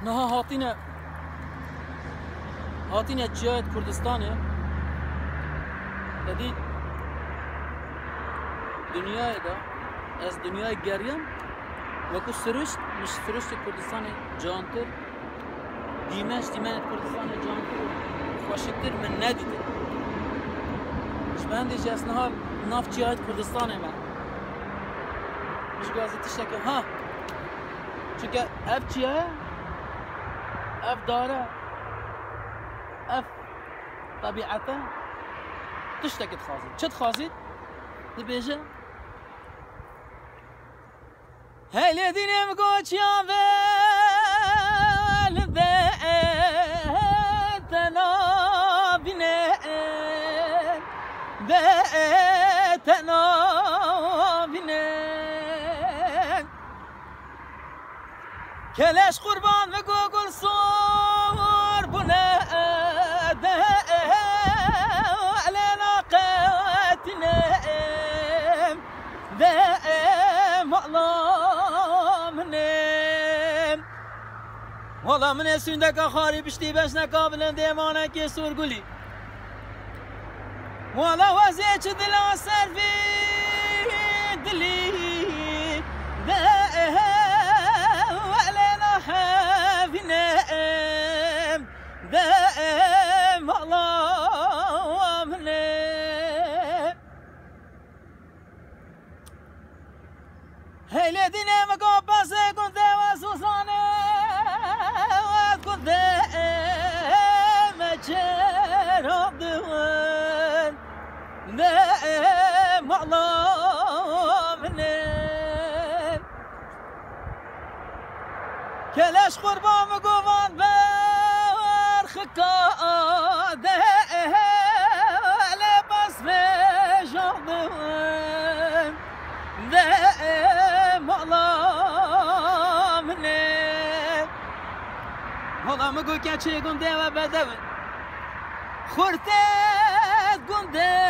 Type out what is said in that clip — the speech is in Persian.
نها هاتينا جهة كردستان دید دنیای دا از دنیای گریم وکو سرشت مش سرشت کردستان جانتر دیمش دیمن کردستان جانتر خوشتر من ندیده شبهندی جسنها ناف جهة کردستان من مش قازی تشتکه ها چونکه اف چیه اف داره اف طبيعته تشتكي تخازن شد خازن تبيجه هاي الذين مقوش يا بال بيتنا بنين بيتنا بنين كلاش قربان مقوقل صور بنين والله من اسوندك خاري بشتي باش نقابل ديمانه كي سورغولي والله وزيت دلا سر في دلي وعلينا حافنا دائم الله منه هاي الذين مقابس كنت وسوسانه نعم الله منين كلاش قربان مقوفان بارخكا على بس في جهدون نعم الله منين والله مقول كاتشي قندي وبدوي خورتات قندي